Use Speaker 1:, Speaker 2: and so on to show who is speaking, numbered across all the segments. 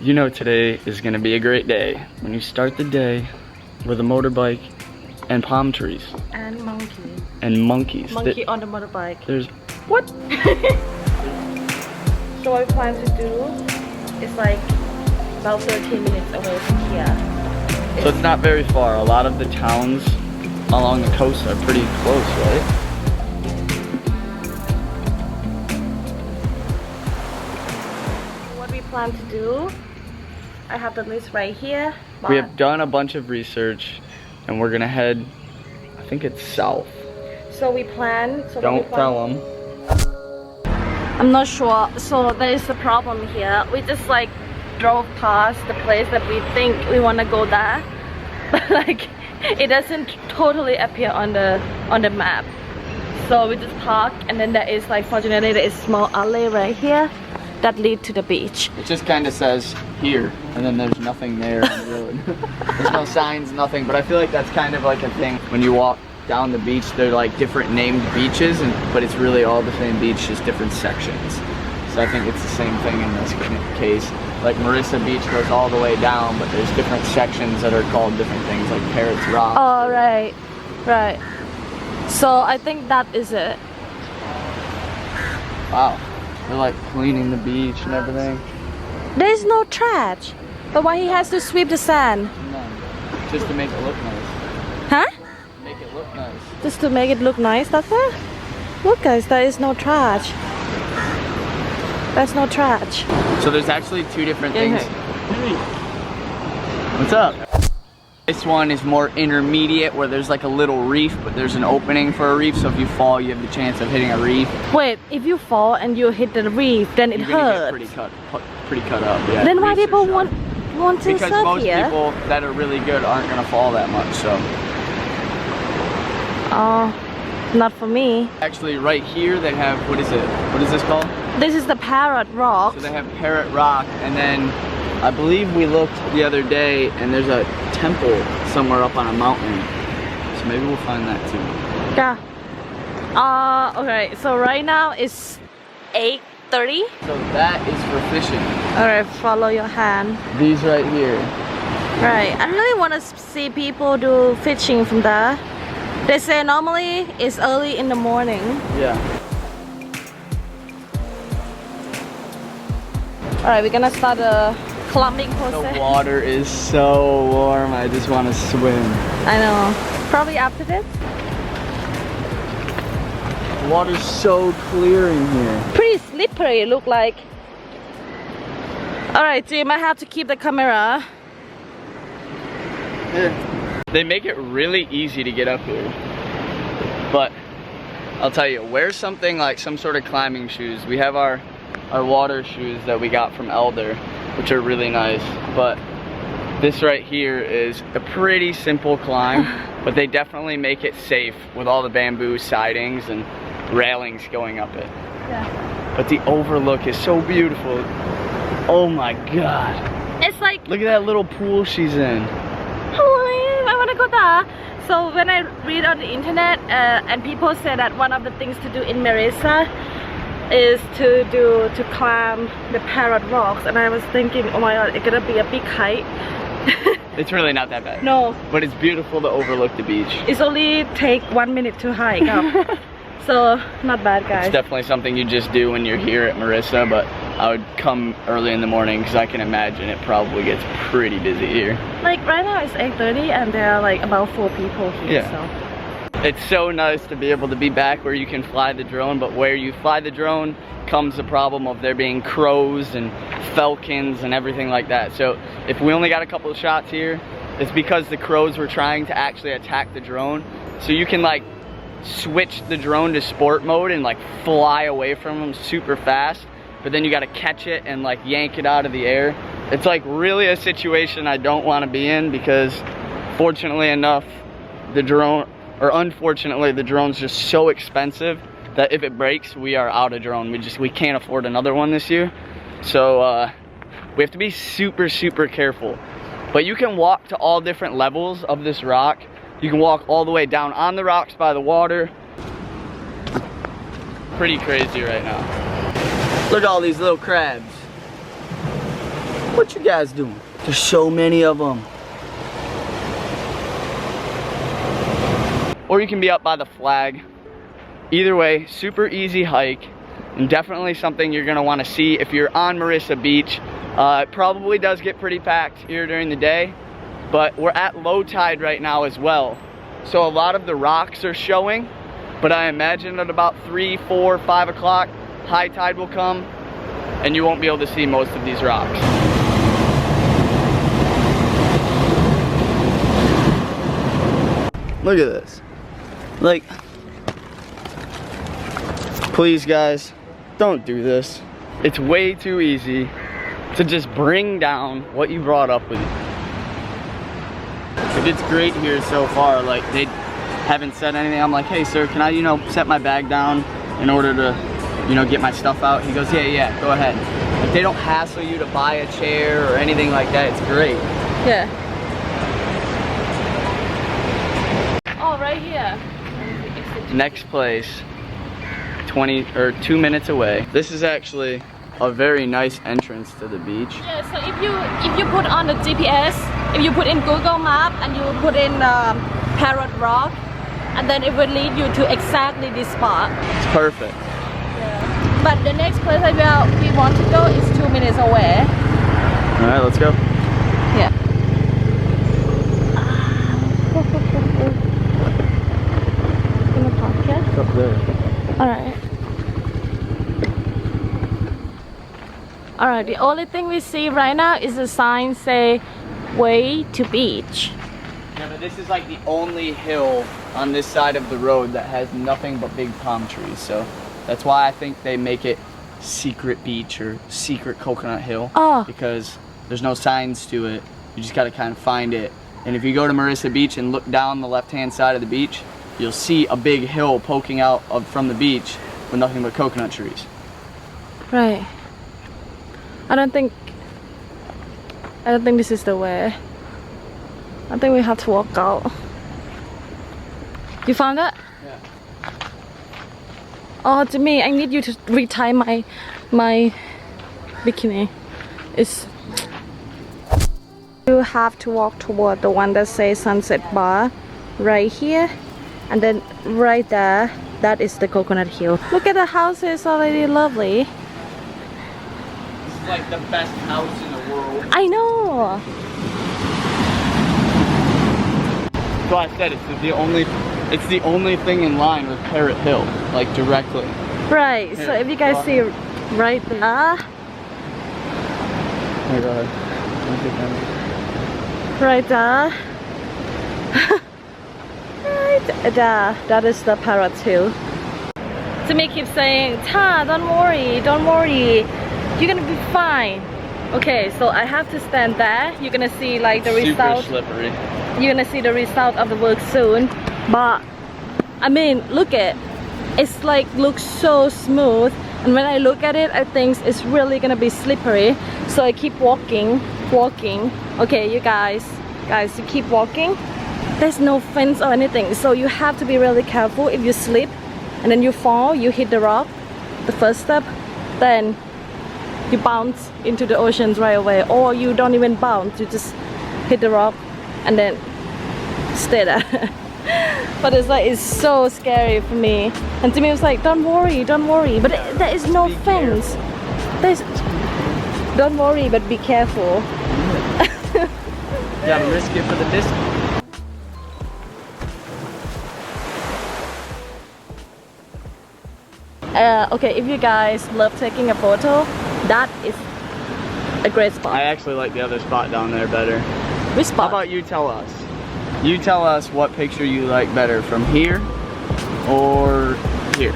Speaker 1: You know today is gonna be a great day when you start the day with a motorbike and palm trees.
Speaker 2: And monkey.
Speaker 1: And monkeys.
Speaker 2: Monkey on the motorbike.
Speaker 1: There's...
Speaker 2: What? So what we plan to do is like about 13 minutes away from here.
Speaker 1: So it's not very far. A lot of the towns along the coast are pretty close, right?
Speaker 2: What we plan to do, I have the list right here.
Speaker 1: We have done a bunch of research and we're gonna head, I think it's south.
Speaker 2: So we plan. So
Speaker 1: Don't tell them.
Speaker 2: I'm not sure. So there is a problem here. We just like drove past the place that we think we want to go there, but like it doesn't totally appear on the map. So we just park, and then there is like, fortunately there is small alley right here that lead to the beach.
Speaker 1: It just kind of says here, and then there's nothing there on the road. There's no signs, nothing. But I feel like that's kind of like a thing when you walk down the beach. They're like different named beaches, but it's really all the same beach, just different sections. So I think it's the same thing in this case. Like Mirissa Beach goes all the way down, but there's different sections that are called different things, like Parrot Rock.
Speaker 2: Oh, right, right. So I think that is it.
Speaker 1: Wow, they're like cleaning the beach and everything.
Speaker 2: There is no trash, but why he has to sweep the sand?
Speaker 1: No, just to make it look nice.
Speaker 2: Huh?
Speaker 1: Make it look nice.
Speaker 2: Just to make it look nice, that's it? Look guys, there is no trash. There's no trash.
Speaker 1: So there's actually two different things. Hey. What's up? This one is more intermediate, where there's like a little reef, but there's an opening for a reef, so if you fall, you have the chance of hitting a reef.
Speaker 2: Wait, if you fall and you hit the reef, then it
Speaker 1: You're gonna
Speaker 2: hurts.
Speaker 1: get pretty cut up, yeah.
Speaker 2: Then why
Speaker 1: Reefs
Speaker 2: people
Speaker 1: are sharp.
Speaker 2: want to
Speaker 1: Because
Speaker 2: surf
Speaker 1: most
Speaker 2: here?
Speaker 1: people that are really good aren't gonna fall that much, so.
Speaker 2: Oh, not for me.
Speaker 1: Actually, right here they have, what is it? What is this called?
Speaker 2: This is the Parrot Rock.
Speaker 1: So they have Parrot Rock, and then I believe we looked the other day and there's a temple somewhere up on a mountain. So maybe we'll find that too.
Speaker 2: Yeah. Okay, so right now it's 8:30.
Speaker 1: So that is for fishing.
Speaker 2: Alright, follow your hand.
Speaker 1: These right here.
Speaker 2: Right, I really want to see people do fishing from there. They say normally it's early in the morning.
Speaker 1: Yeah.
Speaker 2: Alright, we're gonna start the climbing process.
Speaker 1: The water is so warm, I just want to swim.
Speaker 2: I know. Probably after this.
Speaker 1: The water's so clear in here.
Speaker 2: Pretty slippery, it look like. Alright, Jim, I have to keep the camera.
Speaker 1: Yeah. They make it really easy to get up here. But I'll tell you, wear something like some sort of climbing shoes. We have our water shoes that we got from Elder, which are really nice. But this right here is a pretty simple climb, but they definitely make it safe with all the bamboo sidings and railings going up it.
Speaker 2: Yeah.
Speaker 1: But the overlook is so beautiful. Oh my God.
Speaker 2: It's like,
Speaker 1: Look at that little pool she's in.
Speaker 2: holy, I want to go there. So when I read on the internet, and people say that one of the things to do in Mirissa is to climb the Parrot Rocks, and I was thinking, oh my God, it's gonna be a big hike.
Speaker 1: It's really not that bad.
Speaker 2: No.
Speaker 1: But it's beautiful to overlook the beach.
Speaker 2: It's only take 1 minute to hike up. So not bad, guys.
Speaker 1: It's definitely something you just do when you're here at Mirissa, but I would come early in the morning because I can imagine it probably gets pretty busy here.
Speaker 2: Like right now it's 8:30 and there are like about 4 people here.
Speaker 1: Yeah.
Speaker 2: So.
Speaker 1: It's so nice to be able to be back where you can fly the drone, but where you fly the drone comes the problem of there being crows and falcons and everything like that. So if we only got a couple of shots here, it's because the crows were trying to actually attack the drone. So you can like switch the drone to sport mode and like fly away from them super fast, but then you got to catch it and like yank it out of the air. It's like really a situation I don't want to be in, because fortunately enough, the drone, or unfortunately, the drone's just so expensive that if it breaks, we are out of drone. We can't afford another one this year. So we have to be super careful. But you can walk to all different levels of this rock. You can walk all the way down on the rocks by the water. Pretty crazy right now. Look at all these little crabs. What you guys doing? There's so many of them. Or you can be up by the flag. Either way, super easy hike, and definitely something you're gonna wanna see if you're on Mirissa Beach. It probably does get pretty packed here during the day, but we're at low tide right now as well. So a lot of the rocks are showing, but I imagine at about 3, 4, 5 o'clock, high tide will come, and you won't be able to see most of these rocks. Look at this. Like, please guys, don't do this. It's way too easy to just bring down what you brought up with you. If it's great here so far, like they haven't said anything, I'm like, hey sir, can I, you know, set my bag down in order to, you know, get my stuff out? He goes, yeah, go ahead. Like, they don't hassle you to buy a chair or anything like that. It's great.
Speaker 2: Yeah. Oh, right here.
Speaker 1: Next place, 2 minutes away. This is actually a very nice entrance to the beach.
Speaker 2: Yeah, so if you put on the GPS, if you put in Google Map and you put in Parrot Rock, and then it will lead you to exactly this spot.
Speaker 1: It's perfect.
Speaker 2: Yeah. But the next place that we want to go is 2 minutes away.
Speaker 1: All right, let's go.
Speaker 2: Yeah. In the park, yeah?
Speaker 1: It's up there.
Speaker 2: All right. Alright, the only thing we see right now is a sign say way to beach.
Speaker 1: Yeah, but this is like the only hill on this side of the road that has nothing but big palm trees. So that's why I think they make it secret beach or secret coconut hill.
Speaker 2: Oh.
Speaker 1: Because there's no signs to it. You just gotta kind of find it. And if you go to Mirissa Beach and look down the left-hand side of the beach, you'll see a big hill poking out from the beach with nothing but coconut trees.
Speaker 2: Right. I don't think this is the way. I think we have to walk out. You found it?
Speaker 1: Yeah.
Speaker 2: Oh, Jimmy, I need you to retie my bikini. You have to walk toward the one that says Sunset Bar right here, and then right there, that is the coconut hill. Look at the houses, already lovely.
Speaker 1: Like the best house in the world.
Speaker 2: I know.
Speaker 1: So I said it's the only thing in line with Parrot Hill, like directly.
Speaker 2: Right.
Speaker 1: Here,
Speaker 2: so if you guys see right there,
Speaker 1: Here, go ahead.
Speaker 2: right there, right there, that is the Parrot Hill. Jimmy keeps saying, "Ta, don't worry, don't worry. You're gonna be fine." Okay, so I have to stand there. You're gonna see like the result.
Speaker 1: Super slippery.
Speaker 2: You're gonna see the result of the work soon. But I mean, look at it's like looks so smooth. And when I look at it, I think it's really gonna be slippery. So I keep walking. Okay, you guys, you keep walking. There's no fence or anything, so you have to be really careful. If you slip and then you fall, you hit the rock, the first step, then you bounce into the oceans right away, or you don't even bounce, you just hit the rock and then stay there. But it's so scary for me. And Jimmy was like, don't worry, but there is no fence. Don't worry, but be careful.
Speaker 1: You gotta risk it for the biscuit.
Speaker 2: Okay, if you guys love taking a photo, that is a great spot.
Speaker 1: I actually like the other spot down there better.
Speaker 2: Which spot?
Speaker 1: How about you tell us? You tell us what picture you like better, from here or here.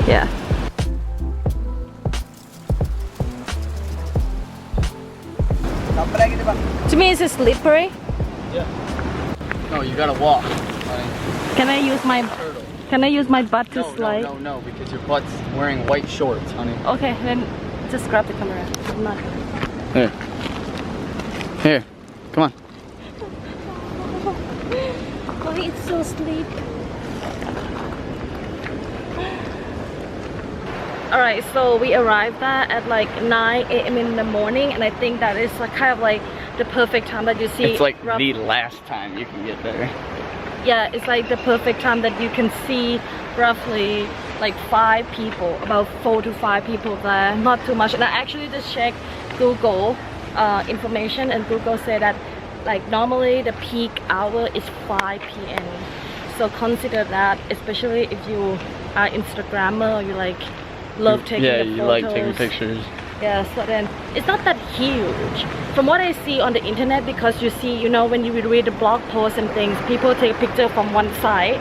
Speaker 2: Yeah. To me, is it slippery?
Speaker 1: Yeah. No, you gotta walk.
Speaker 2: Can I use my
Speaker 1: Turtle.
Speaker 2: Can I use my butt to slide?
Speaker 1: No, because your butt's wearing white shorts, honey.
Speaker 2: Okay, then just grab the camera. I'm not.
Speaker 1: Here, come on.
Speaker 2: Oh, it's so sleep. Alright, so we arrived there at like 9 a.m. in the morning, and I think that is like kind of like the perfect time that you see.
Speaker 1: It's like the last time you can get there.
Speaker 2: Yeah, it's like the perfect time that you can see roughly like 5 people, about 4 to 5 people there, not too much. And I actually just checked Google information, and Google said that like normally the peak hour is 5 p.m. So consider that, especially if you are Instagrammer or you like love taking the photos.
Speaker 1: You like taking pictures.
Speaker 2: Yeah, so then it's not that huge from what I see on the internet, because you see, you know, when you read the blog posts and things, people take a picture from one side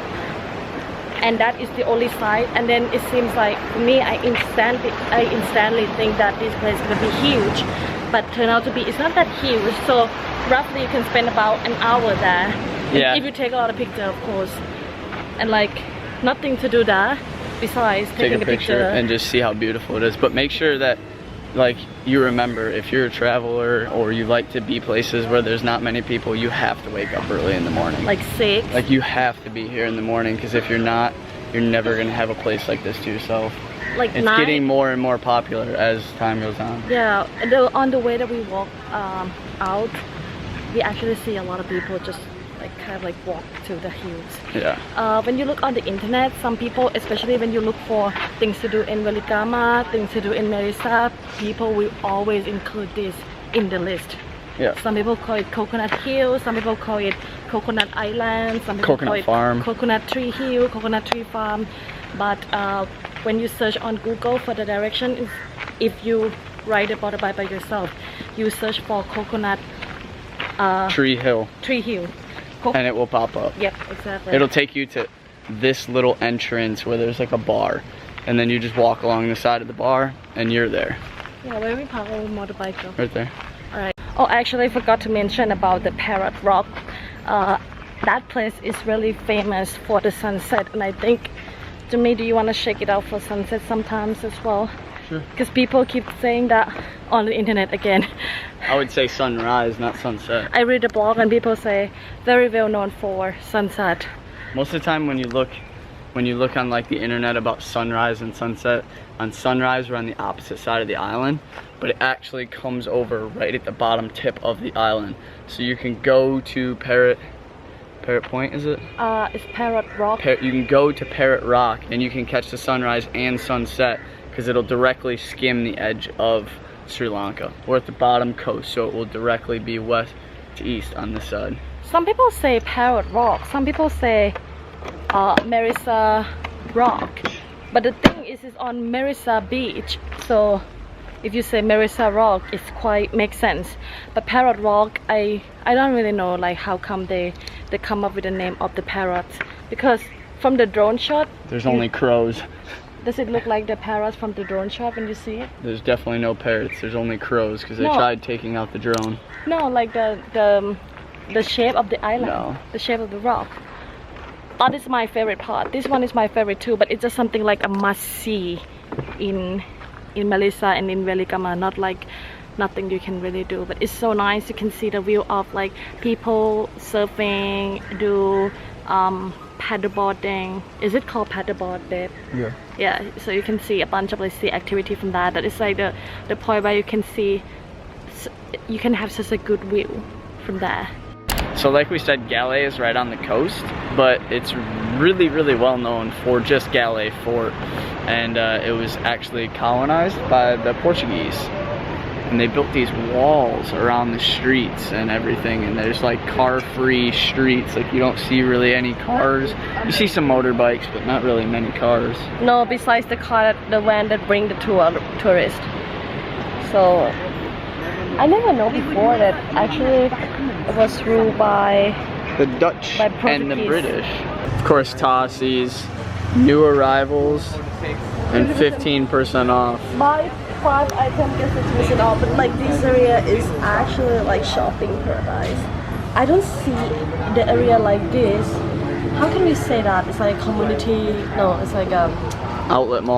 Speaker 2: and that is the only side, and then it seems like for me, I instantly think that this place is gonna be huge, but turn out to be it's not that huge. So roughly you can spend about an hour there.
Speaker 1: Yeah.
Speaker 2: If you take a lot of pictures, of course, and like nothing to do there besides taking a picture
Speaker 1: and just see how beautiful it is. But make sure that like you remember, if you're a traveler or you like to be places where there's not many people, you have to wake up early in the morning.
Speaker 2: Like 6.
Speaker 1: Like you have to be here in the morning, because if you're not, you're never gonna have a place like this to yourself.
Speaker 2: Like
Speaker 1: it's getting more and more popular as time goes on.
Speaker 2: Yeah, on the way that we walk out, we actually see a lot of people just like kind of like walk to the hills.
Speaker 1: Yeah.
Speaker 2: When you look on the internet, some people, especially when you look for things to do in Weligama, things to do in Mirissa, people will always include this in the list.
Speaker 1: Yeah.
Speaker 2: Some people call it Coconut Hill, some people call it Coconut Island, some people call it
Speaker 1: Farm.
Speaker 2: Coconut Tree Hill, Coconut Tree Farm. But when you search on Google for the direction, if you ride about it by yourself, you search for Coconut
Speaker 1: Tree Hill.
Speaker 2: Tree Hill.
Speaker 1: And it will pop up.
Speaker 2: Yep, exactly.
Speaker 1: It'll take you to this little entrance where there's like a bar, and then you just walk along the side of the bar and you're there.
Speaker 2: Yeah, where we park our motorbike though.
Speaker 1: Right there.
Speaker 2: Alright. Oh, actually I forgot to mention about the Parrot Rock. That place is really famous for the sunset, and I think, to me, do you want to check it out for sunset sometimes as well?
Speaker 1: Sure.
Speaker 2: Because people keep saying that on the internet again.
Speaker 1: I would say sunrise, not sunset.
Speaker 2: I read a blog and people say very well known for sunset.
Speaker 1: Most of the time when you look on like the internet about sunrise and sunset, on sunrise we're on the opposite side of the island, but it actually comes over right at the bottom tip of the island. So you can go to Parrot Point, is it?
Speaker 2: It's Parrot Rock.
Speaker 1: You can go to Parrot Rock and you can catch the sunrise and sunset, because it'll directly skim the edge of Sri Lanka. We're at the bottom coast, so it will directly be west to east on this side.
Speaker 2: Some people say Parrot Rock, some people say Mirissa Rock, but the thing is it's on Mirissa Beach, so if you say Mirissa Rock, it's quite makes sense. But Parrot Rock, I don't really know like how come they come up with the name of the parrots, because from the drone shot
Speaker 1: there's only crows.
Speaker 2: Does it look like the parrots from the drone shot when you see it?
Speaker 1: There's definitely no parrots, there's only crows, because they tried taking out the drone.
Speaker 2: No, like the shape of the island.
Speaker 1: No.
Speaker 2: The shape of the rock. That is my favorite part. This one is my favorite too, but it's just something like a must see in Mirissa and in Weligama, not like nothing you can really do, but it's so nice. You can see the view of like people surfing, do paddleboarding. Is it called paddleboard, babe?
Speaker 1: Yeah.
Speaker 2: Yeah, so you can see a bunch of like sea activity from that. That is like the point where you can see, you can have such a good view from there.
Speaker 1: So like we said, Galle is right on the coast, but it's really, really well known for just Galle Fort, and it was actually colonized by the Portuguese, and they built these walls around the streets and everything, and there's like car-free streets. Like you don't see really any cars. You see some motorbikes, but not really many cars.
Speaker 2: No, besides the car, the van that bring the tourists. So I never know before that actually it was ruled by
Speaker 1: the Dutch and the
Speaker 2: Portuguese.
Speaker 1: British. Of course, Tossies, new arrivals, and 15% off.
Speaker 2: Buy 5 items, get 50% off, but like this area is actually like shopping paradise. I don't see the area like this. How can we say that? It's like a community, no, it's like a
Speaker 1: outlet mall.